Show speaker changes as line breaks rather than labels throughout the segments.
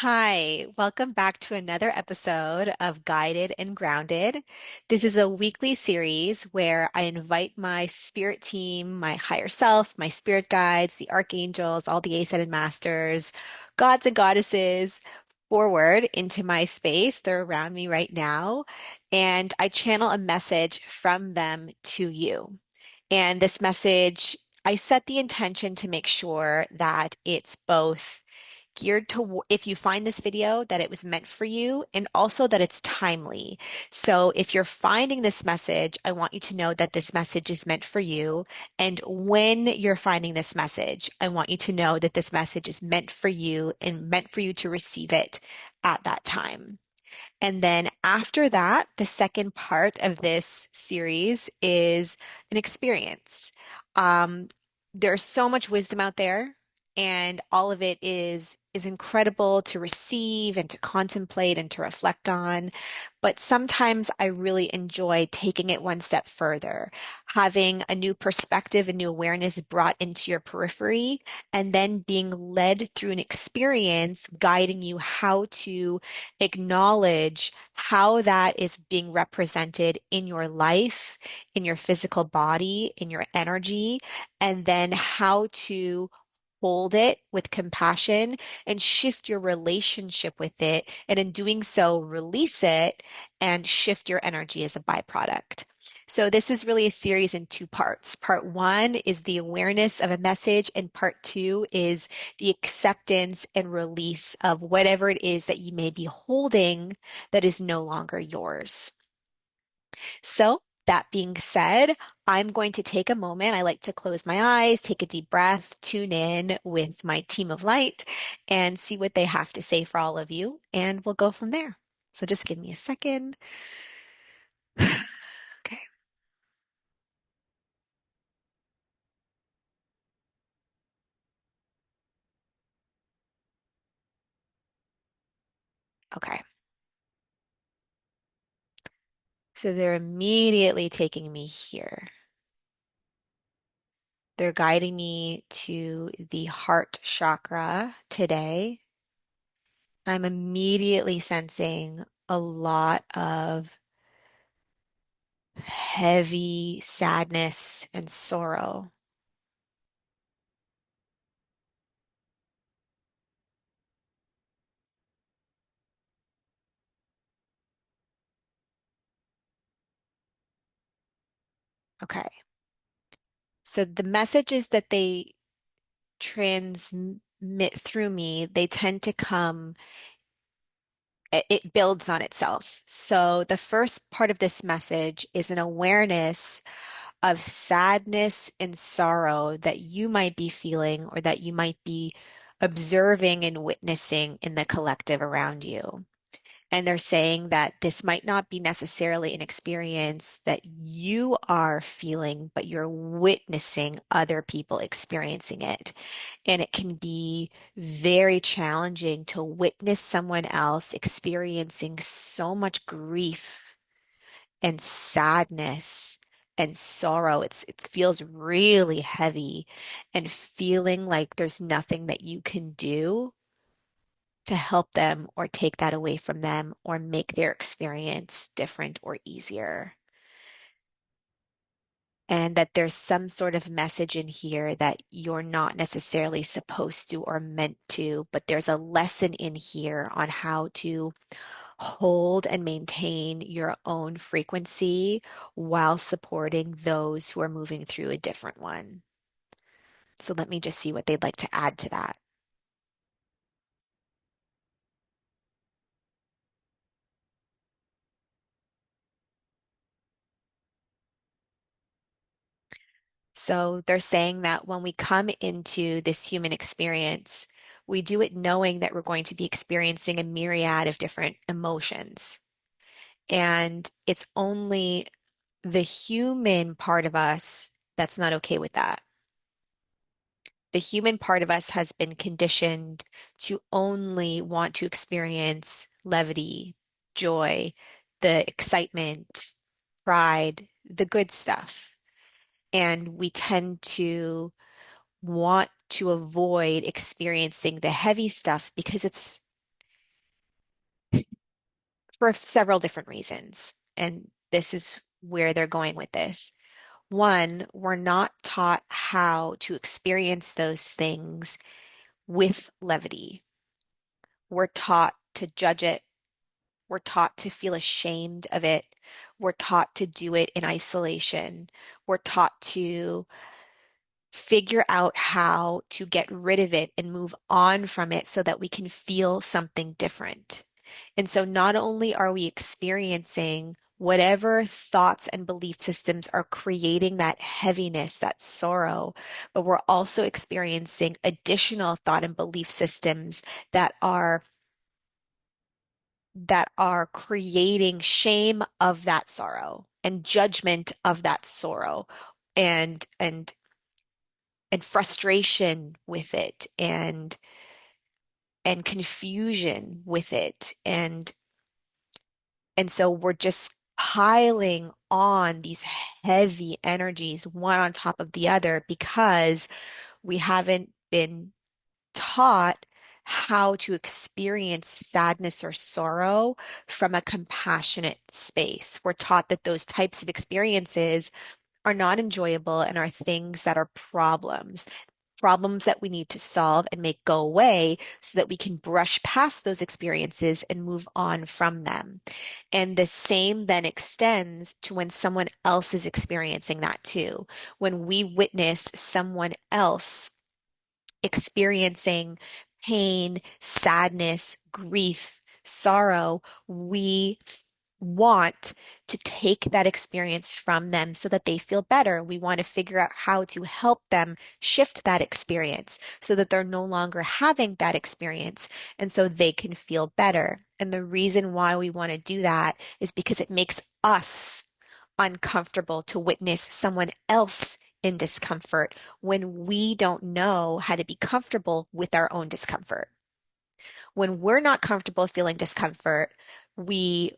Hi, welcome back to another episode of Guided and Grounded. This is a weekly series where I invite my spirit team, my higher self, my spirit guides, the archangels, all the ascended masters, gods and goddesses forward into my space. They're around me right now, and I channel a message from them to you. And this message, I set the intention to make sure that it's both geared to if you find this video that it was meant for you and also that it's timely. So if you're finding this message, I want you to know that this message is meant for you. And when you're finding this message, I want you to know that this message is meant for you and meant for you to receive it at that time. And then after that, the second part of this series is an experience. Um, there's so much wisdom out there, and all of it is incredible to receive and to contemplate and to reflect on. But sometimes I really enjoy taking it one step further, having a new perspective, a new awareness brought into your periphery, and then being led through an experience guiding you how to acknowledge how that is being represented in your life, in your physical body, in your energy, and then how to hold it with compassion and shift your relationship with it. And in doing so, release it and shift your energy as a byproduct. So, this is really a series in two parts. Part one is the awareness of a message, and part two is the acceptance and release of whatever it is that you may be holding that is no longer yours. So, that being said, I'm going to take a moment. I like to close my eyes, take a deep breath, tune in with my team of light, and see what they have to say for all of you, and we'll go from there. So, just give me a second. Okay, okay. So, they're immediately taking me here. They're guiding me to the heart chakra today. I'm immediately sensing a lot of heavy sadness and sorrow. Okay. So the messages that they transmit through me, they tend to come, it builds on itself. So the first part of this message is an awareness of sadness and sorrow that you might be feeling or that you might be observing and witnessing in the collective around you. And they're saying that this might not be necessarily an experience that you are feeling, but you're witnessing other people experiencing it. And it can be very challenging to witness someone else experiencing so much grief and sadness and sorrow. It feels really heavy and feeling like there's nothing that you can do to help them or take that away from them or make their experience different or easier. And that there's some sort of message in here that you're not necessarily supposed to or meant to, but there's a lesson in here on how to hold and maintain your own frequency while supporting those who are moving through a different one. So let me just see what they'd like to add to that. So they're saying that when we come into this human experience, we do it knowing that we're going to be experiencing a myriad of different emotions. And it's only the human part of us that's not okay with that. The human part of us has been conditioned to only want to experience levity, joy, the excitement, pride, the good stuff. And we tend to want to avoid experiencing the heavy stuff because for several different reasons. And this is where they're going with this. One, we're not taught how to experience those things with levity. We're taught to judge it. We're taught to feel ashamed of it. We're taught to do it in isolation. We're taught to figure out how to get rid of it and move on from it so that we can feel something different. And so not only are we experiencing whatever thoughts and belief systems are creating that heaviness, that sorrow, but we're also experiencing additional thought and belief systems that are creating shame of that sorrow and judgment of that sorrow and frustration with it and confusion with it and so we're just piling on these heavy energies one on top of the other because we haven't been taught how to experience sadness or sorrow from a compassionate space. We're taught that those types of experiences are not enjoyable and are things that are problems that we need to solve and make go away so that we can brush past those experiences and move on from them. And the same then extends to when someone else is experiencing that too. When we witness someone else experiencing pain, sadness, grief, sorrow, we want to take that experience from them so that they feel better. We want to figure out how to help them shift that experience so that they're no longer having that experience and so they can feel better. And the reason why we want to do that is because it makes us uncomfortable to witness someone else in discomfort when we don't know how to be comfortable with our own discomfort. When we're not comfortable feeling discomfort, we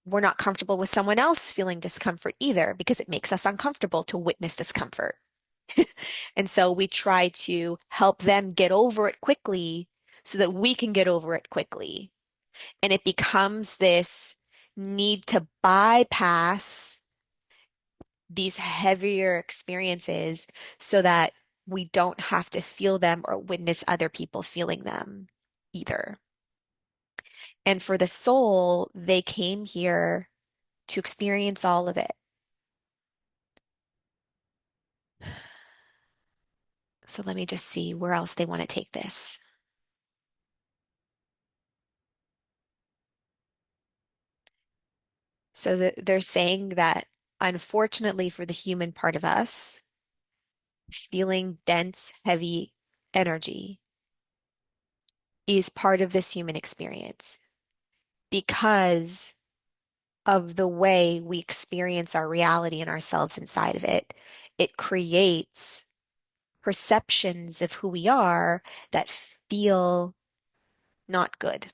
we're not comfortable with someone else feeling discomfort either because it makes us uncomfortable to witness discomfort. And so we try to help them get over it quickly so that we can get over it quickly. And it becomes this need to bypass these heavier experiences so that we don't have to feel them or witness other people feeling them either. And for the soul, they came here to experience all of it. So let me just see where else they want to take this. So they're saying that unfortunately for the human part of us, feeling dense, heavy energy is part of this human experience because of the way we experience our reality and ourselves inside of it. It creates perceptions of who we are that feel not good.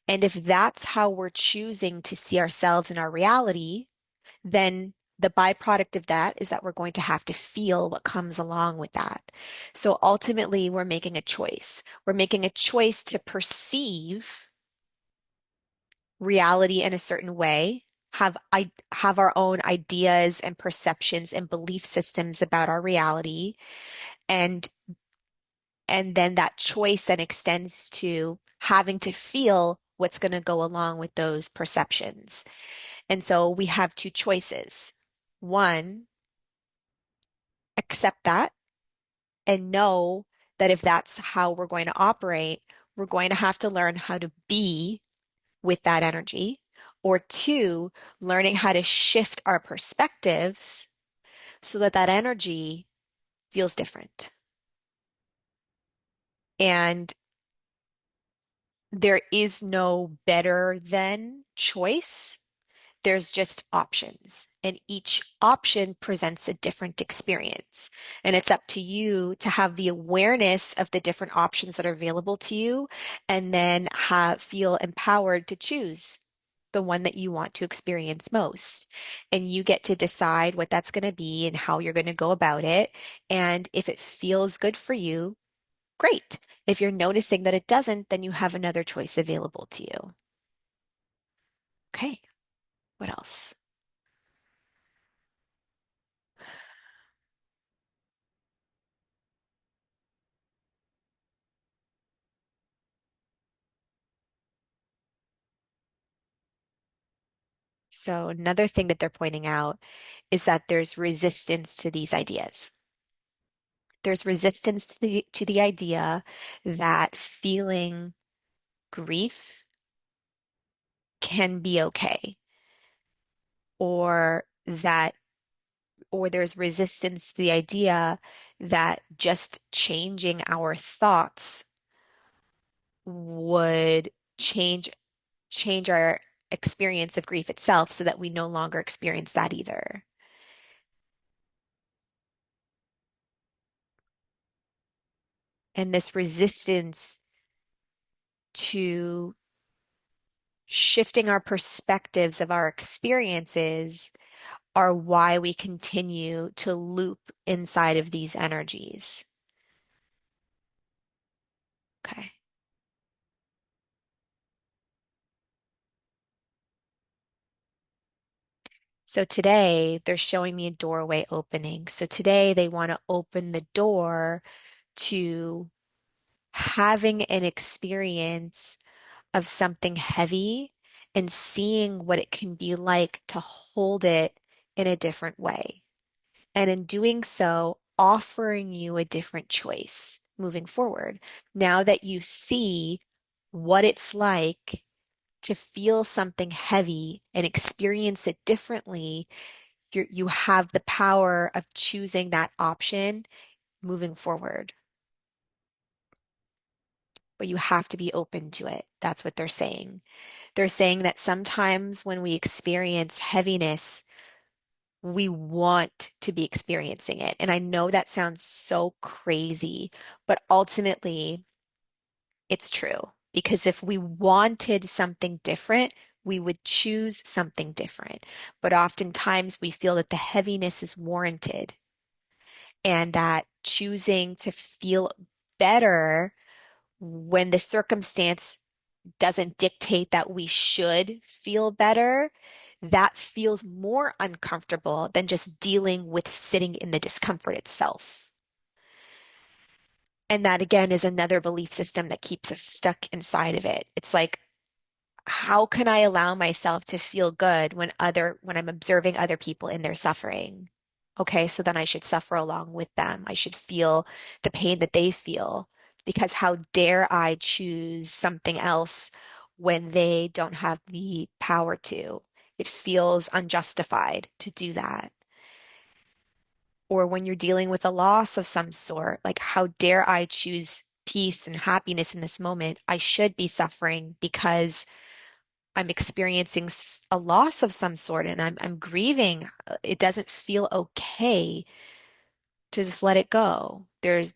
And if that's how we're choosing to see ourselves in our reality, then the byproduct of that is that we're going to have to feel what comes along with that. So ultimately, we're making a choice. We're making a choice to perceive reality in a certain way, have our own ideas and perceptions and belief systems about our reality, and then that choice then extends to having to feel what's going to go along with those perceptions. And so we have two choices. One, accept that and know that if that's how we're going to operate, we're going to have to learn how to be with that energy. Or two, learning how to shift our perspectives so that that energy feels different. And there is no better than choice. There's just options, and each option presents a different experience. And it's up to you to have the awareness of the different options that are available to you, and then feel empowered to choose the one that you want to experience most. And you get to decide what that's going to be and how you're going to go about it. And if it feels good for you, great. If you're noticing that it doesn't, then you have another choice available to you. Okay, what else? So another thing that they're pointing out is that there's resistance to these ideas. There's resistance to the idea that feeling grief can be okay, or that or there's resistance to the idea that just changing our thoughts would change our experience of grief itself so that we no longer experience that either. And this resistance to shifting our perspectives of our experiences are why we continue to loop inside of these energies. Okay. So today they're showing me a doorway opening. So today they want to open the door to having an experience of something heavy and seeing what it can be like to hold it in a different way. And in doing so, offering you a different choice moving forward. Now that you see what it's like to feel something heavy and experience it differently, you have the power of choosing that option moving forward. But you have to be open to it. That's what they're saying. They're saying that sometimes when we experience heaviness, we want to be experiencing it. And I know that sounds so crazy, but ultimately it's true. Because if we wanted something different, we would choose something different. But oftentimes we feel that the heaviness is warranted and that choosing to feel better when the circumstance doesn't dictate that we should feel better, that feels more uncomfortable than just dealing with sitting in the discomfort itself. And that again is another belief system that keeps us stuck inside of it. It's like, how can I allow myself to feel good when I'm observing other people in their suffering? Okay, so then I should suffer along with them. I should feel the pain that they feel because how dare I choose something else when they don't have the power to? It feels unjustified to do that. Or when you're dealing with a loss of some sort, like how dare I choose peace and happiness in this moment? I should be suffering because I'm experiencing a loss of some sort and I'm grieving. It doesn't feel okay to just let it go. There's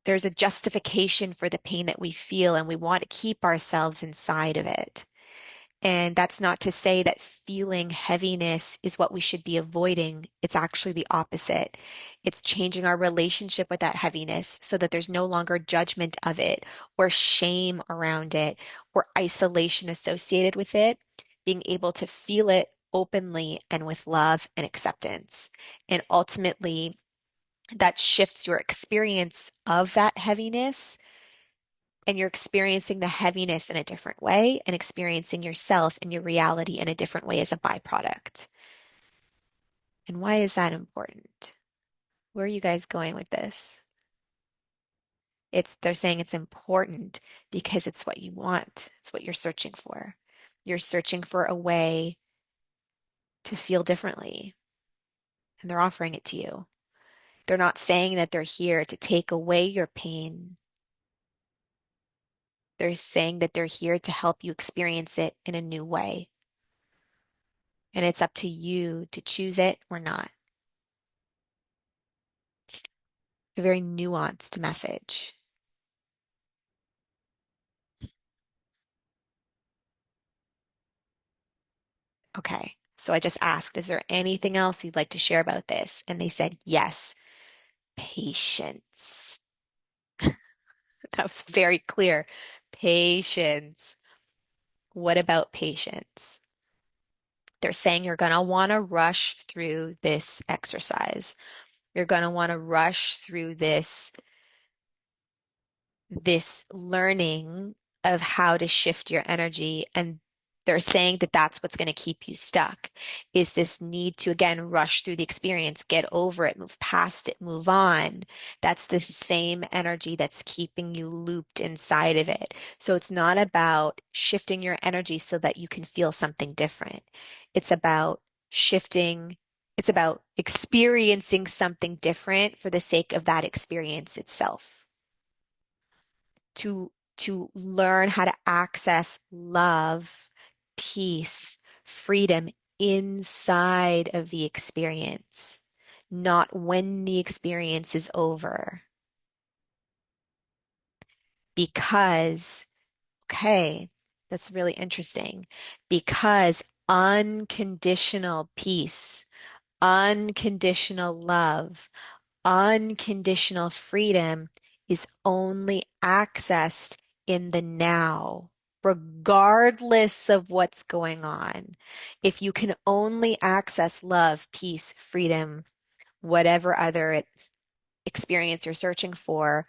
a justification for the pain that we feel and we want to keep ourselves inside of it. And that's not to say that feeling heaviness is what we should be avoiding. It's actually the opposite. It's changing our relationship with that heaviness so that there's no longer judgment of it or shame around it or isolation associated with it, being able to feel it openly and with love and acceptance. And ultimately, that shifts your experience of that heaviness and you're experiencing the heaviness in a different way and experiencing yourself and your reality in a different way as a byproduct. And why is that important? Where are you guys going with this? They're saying it's important because it's what you want. It's what you're searching for. You're searching for a way to feel differently, and they're offering it to you. They're not saying that they're here to take away your pain. They're saying that they're here to help you experience it in a new way. And it's up to you to choose it or not. A very nuanced message. Okay. So I just asked, is there anything else you'd like to share about this? And they said, yes, patience. That was very clear. Patience. What about patience? They're saying you're going to want to rush through this exercise. You're going to want to rush through this learning of how to shift your energy. And they're saying that that's what's going to keep you stuck is this need to, again, rush through the experience, get over it, move past it, move on. That's the same energy that's keeping you looped inside of it. So it's not about shifting your energy so that you can feel something different. It's about shifting. It's about experiencing something different for the sake of that experience itself to learn how to access love, peace, freedom inside of the experience, not when the experience is over. Because, okay, that's really interesting. Because unconditional peace, unconditional love, unconditional freedom is only accessed in the now, regardless of what's going on. If you can only access love, peace, freedom, whatever other experience you're searching for,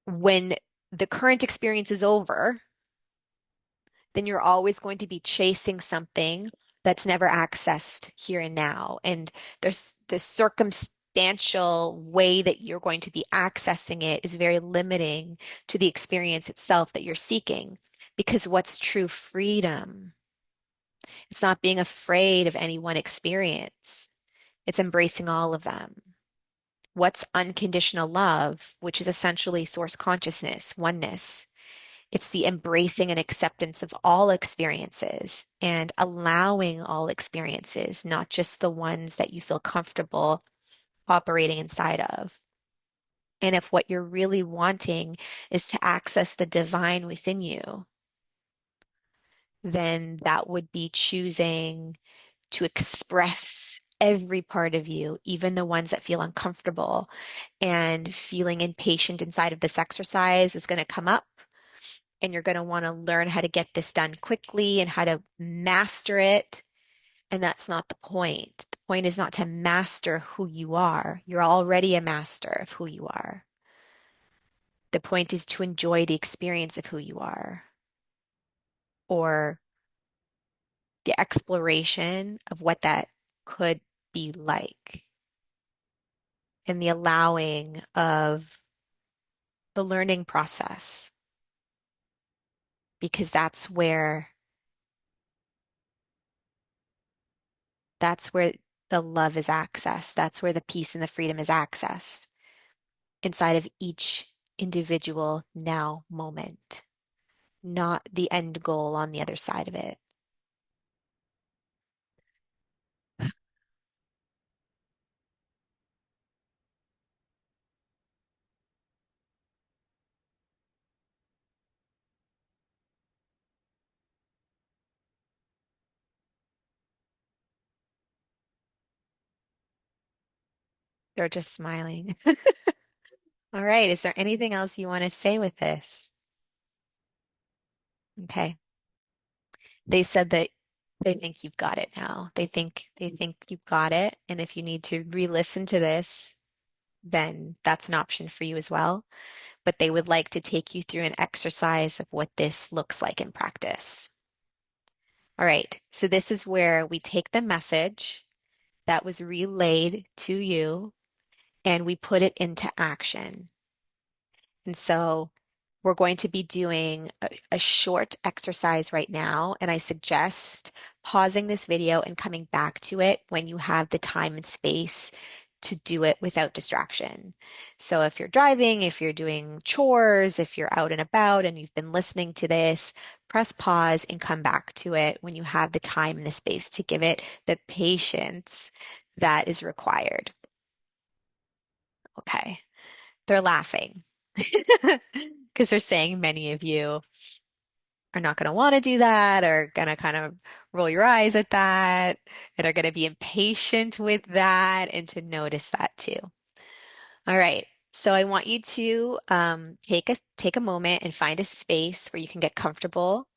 when the current experience is over, then you're always going to be chasing something that's never accessed here and now. And there's the circumstantial way that you're going to be accessing it is very limiting to the experience itself that you're seeking. Because what's true freedom? It's not being afraid of any one experience. It's embracing all of them. What's unconditional love, which is essentially source consciousness, oneness? It's the embracing and acceptance of all experiences and allowing all experiences, not just the ones that you feel comfortable operating inside of. And if what you're really wanting is to access the divine within you, then that would be choosing to express every part of you, even the ones that feel uncomfortable. And feeling impatient inside of this exercise is going to come up and you're going to want to learn how to get this done quickly and how to master it. And that's not the point. The point is not to master who you are. You're already a master of who you are. The point is to enjoy the experience of who you are or the exploration of what that could be like and the allowing of the learning process because that's where the love is accessed. That's where the peace and the freedom is accessed inside of each individual now moment, not the end goal on the other side of it. They're just smiling. All right. Is there anything else you want to say with this? Okay. They said that they think you've got it now. They think you've got it. And if you need to re-listen to this, then that's an option for you as well. But they would like to take you through an exercise of what this looks like in practice. All right. So this is where we take the message that was relayed to you and we put it into action. And so we're going to be doing a short exercise right now, and I suggest pausing this video and coming back to it when you have the time and space to do it without distraction. So if you're driving, if you're doing chores, if you're out and about and you've been listening to this, press pause and come back to it when you have the time and the space to give it the patience that is required. Okay. They're laughing because they're saying many of you are not going to want to do that or going to kind of roll your eyes at that and are going to be impatient with that and to notice that too. All right. So I want you to take a moment and find a space where you can get comfortable.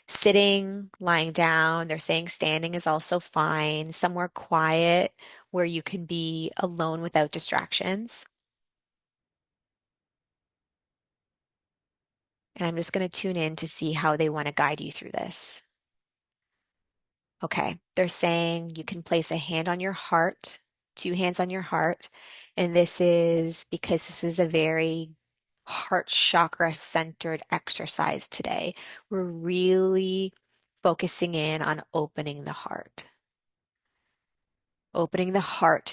Sitting, lying down, they're saying standing is also fine, somewhere quiet where you can be alone without distractions. And I'm just going to tune in to see how they want to guide you through this. Okay, they're saying you can place a hand on your heart, two hands on your heart. And this is because this is a very heart chakra centered exercise today. We're really focusing in on opening the heart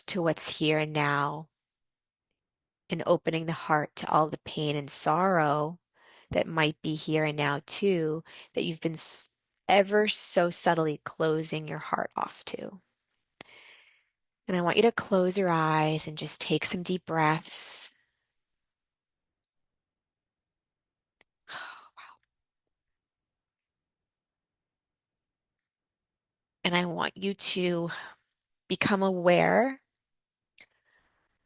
to what's here and now, and opening the heart to all the pain and sorrow that might be here and now too, that you've been ever so subtly closing your heart off to. And I want you to close your eyes and just take some deep breaths. And I want you to become aware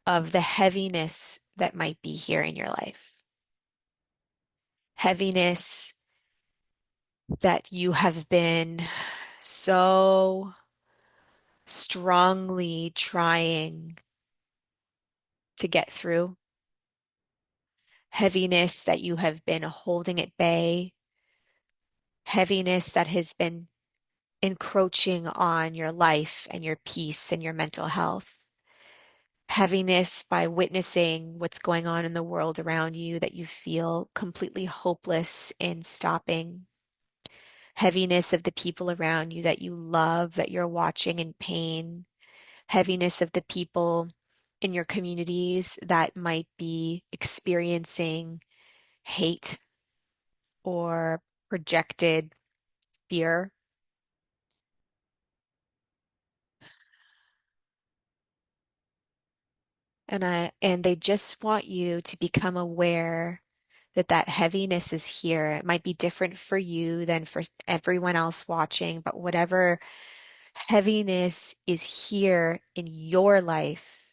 of the heaviness that might be here in your life. Heaviness that you have been so strongly trying to get through. Heaviness that you have been holding at bay. Heaviness that has been encroaching on your life and your peace and your mental health. Heaviness by witnessing what's going on in the world around you that you feel completely hopeless in stopping. Heaviness of the people around you that you love, that you're watching in pain. Heaviness of the people in your communities that might be experiencing hate or projected fear. And they just want you to become aware that that heaviness is here. It might be different for you than for everyone else watching, but whatever heaviness is here in your life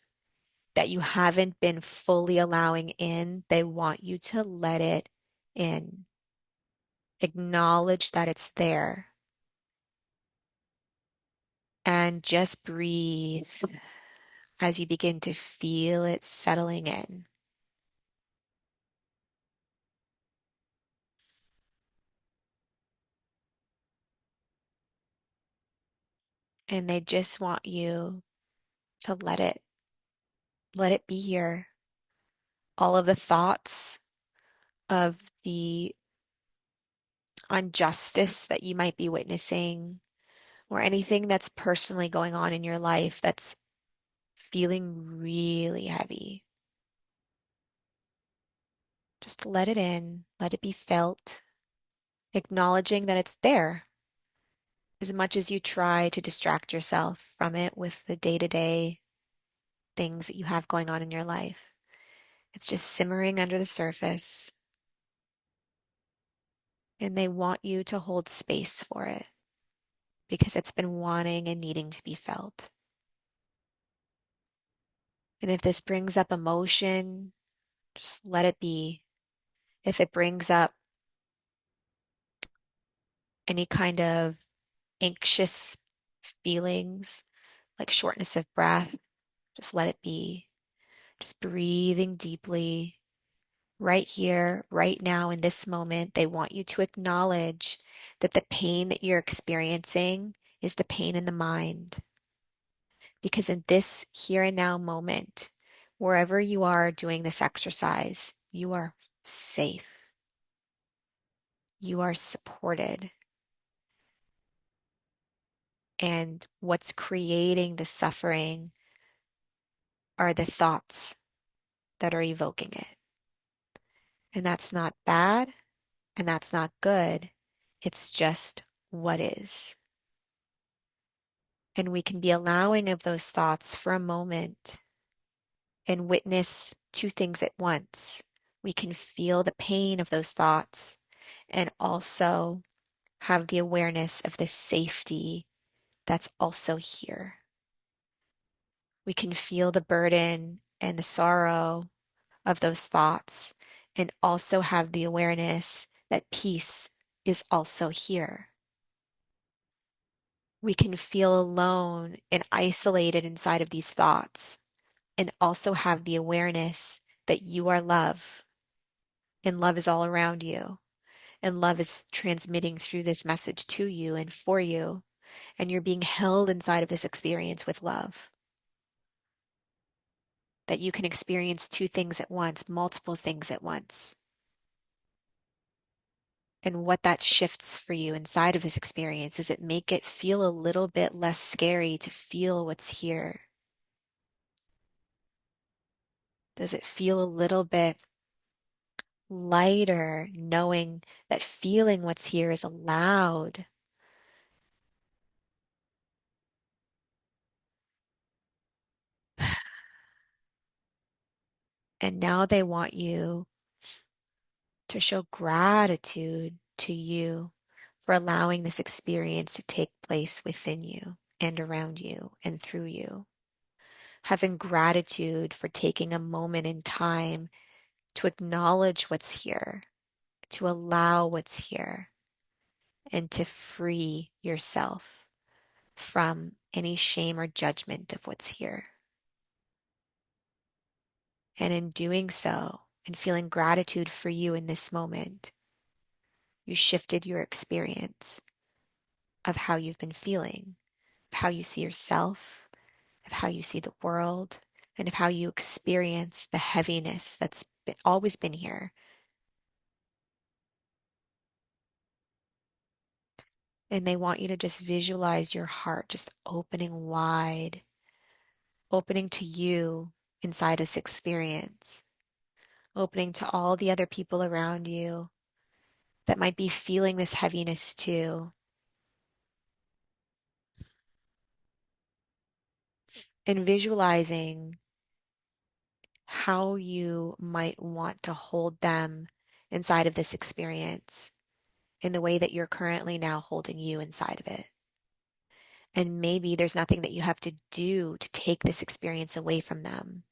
that you haven't been fully allowing in, they want you to let it in. Acknowledge that it's there and just breathe as you begin to feel it settling in. And they just want you to let it be here. All of the thoughts of the injustice that you might be witnessing, or anything that's personally going on in your life that's feeling really heavy. Just let it in, let it be felt, acknowledging that it's there as much as you try to distract yourself from it with the day-to-day things that you have going on in your life. It's just simmering under the surface, and they want you to hold space for it because it's been wanting and needing to be felt. And if this brings up emotion, just let it be. If it brings up any kind of anxious feelings like shortness of breath, just let it be. Just breathing deeply right here, right now, in this moment. They want you to acknowledge that the pain that you're experiencing is the pain in the mind. Because in this here and now moment, wherever you are doing this exercise, you are safe. You are supported. And what's creating the suffering are the thoughts that are evoking it. And that's not bad and that's not good. It's just what is. And we can be allowing of those thoughts for a moment and witness two things at once. We can feel the pain of those thoughts and also have the awareness of the safety that's also here. We can feel the burden and the sorrow of those thoughts and also have the awareness that peace is also here. We can feel alone and isolated inside of these thoughts and also have the awareness that you are love and love is all around you and love is transmitting through this message to you and for you, and you're being held inside of this experience with love. That you can experience two things at once, multiple things at once. And what that shifts for you inside of this experience is it make it feel a little bit less scary to feel what's here? Does it feel a little bit lighter knowing that feeling what's here is allowed? And now they want you to show gratitude to you for allowing this experience to take place within you and around you and through you. Having gratitude for taking a moment in time to acknowledge what's here, to allow what's here, and to free yourself from any shame or judgment of what's here. And in doing so, and feeling gratitude for you in this moment, you shifted your experience of how you've been feeling, of how you see yourself, of how you see the world, and of how you experience the heaviness that's always been here. And they want you to just visualize your heart just opening wide, opening to you inside this experience, opening to all the other people around you that might be feeling this heaviness too, and visualizing how you might want to hold them inside of this experience in the way that you're currently now holding you inside of it. And maybe there's nothing that you have to do to take this experience away from them,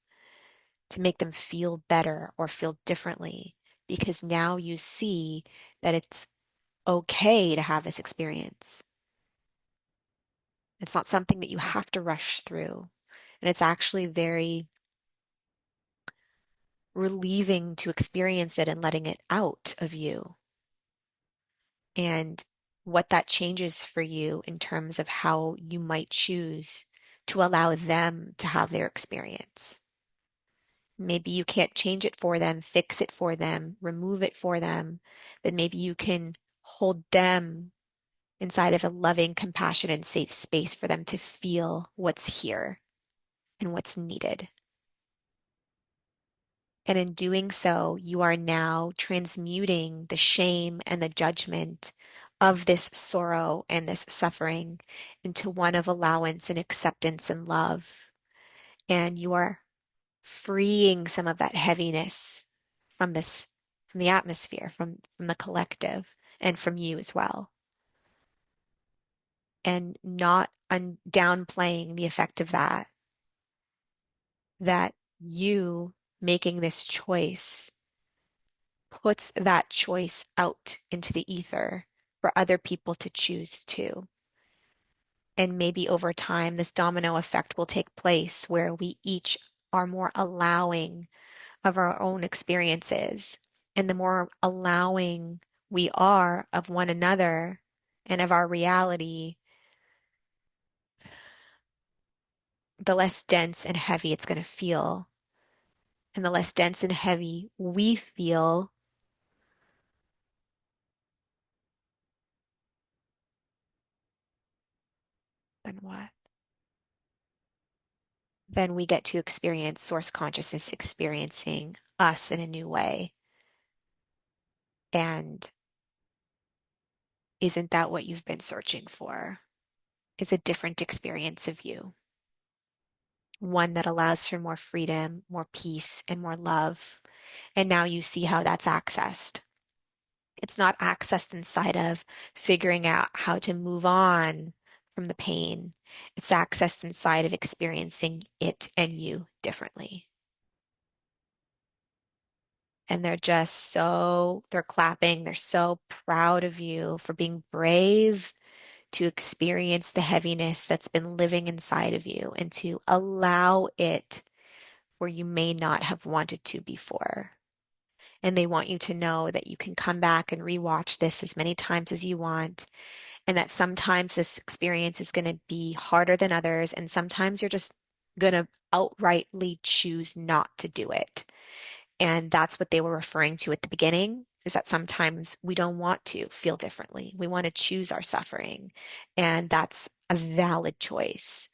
to make them feel better or feel differently, because now you see that it's okay to have this experience. It's not something that you have to rush through. And it's actually very relieving to experience it and letting it out of you. And what that changes for you in terms of how you might choose to allow them to have their experience. Maybe you can't change it for them, fix it for them, remove it for them, but maybe you can hold them inside of a loving, compassionate, and safe space for them to feel what's here and what's needed. And in doing so, you are now transmuting the shame and the judgment of this sorrow and this suffering into one of allowance and acceptance and love. And you are freeing some of that heaviness from this, from the atmosphere, from the collective, and from you as well. And not downplaying the effect of that, that you making this choice puts that choice out into the ether for other people to choose too. And maybe over time, this domino effect will take place where we each are more allowing of our own experiences. And the more allowing we are of one another and of our reality, the less dense and heavy it's going to feel. And the less dense and heavy we feel, then what? Then we get to experience source consciousness experiencing us in a new way. And isn't that what you've been searching for? Is a different experience of you, one that allows for more freedom, more peace, and more love. And now you see how that's accessed. It's not accessed inside of figuring out how to move on from the pain. It's accessed inside of experiencing it and you differently. And they're clapping, they're so proud of you for being brave to experience the heaviness that's been living inside of you and to allow it where you may not have wanted to before. And they want you to know that you can come back and rewatch this as many times as you want, and that sometimes this experience is going to be harder than others, and sometimes you're just going to outrightly choose not to do it. And that's what they were referring to at the beginning, is that sometimes we don't want to feel differently. We want to choose our suffering, and that's a valid choice.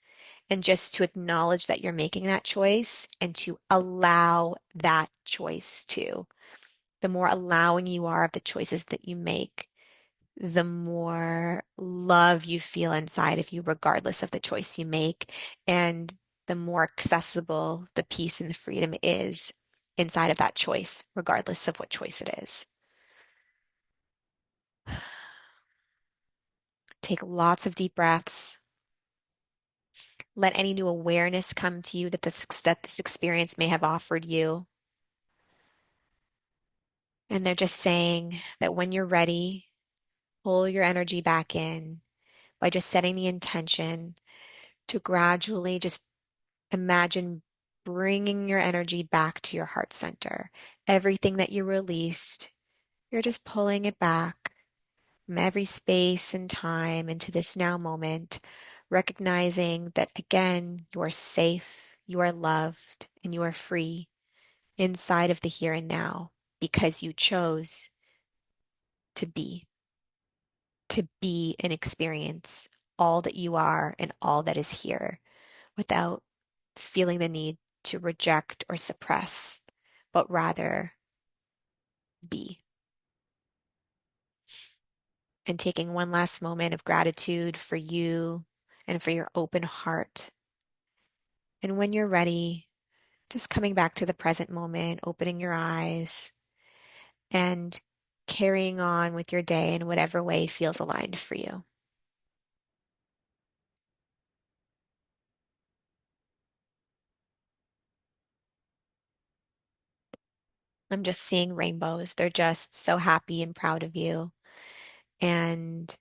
And just to acknowledge that you're making that choice and to allow that choice too. The more allowing you are of the choices that you make, the more love you feel inside of you, regardless of the choice you make, and the more accessible the peace and the freedom is inside of that choice, regardless of what choice it is. Take lots of deep breaths. Let any new awareness come to you that this experience may have offered you. And they're just saying that when you're ready, pull your energy back in by just setting the intention to gradually just imagine bringing your energy back to your heart center. Everything that you released, you're just pulling it back from every space and time into this now moment, recognizing that again, you are safe, you are loved, and you are free inside of the here and now because you chose to be, to be and experience all that you are and all that is here without feeling the need to reject or suppress, but rather be. And taking one last moment of gratitude for you and for your open heart. And when you're ready, just coming back to the present moment, opening your eyes, and carrying on with your day in whatever way feels aligned for you. I'm just seeing rainbows. They're just so happy and proud of you. And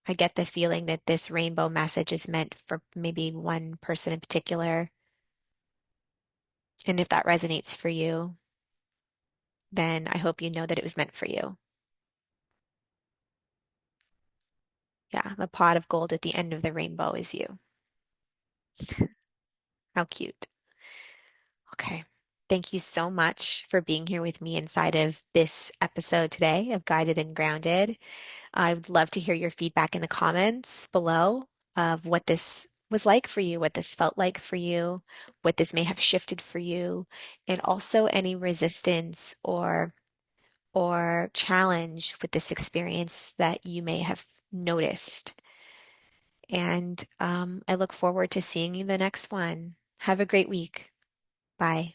I get the feeling that this rainbow message is meant for maybe one person in particular. And if that resonates for you, then I hope you know that it was meant for you. Yeah, the pot of gold at the end of the rainbow is you. How cute. Okay. Thank you so much for being here with me inside of this episode today of Guided and Grounded. I would love to hear your feedback in the comments below of what this was like for you, what this felt like for you, what this may have shifted for you, and also any resistance or challenge with this experience that you may have noticed. And I look forward to seeing you the next one. Have a great week. Bye.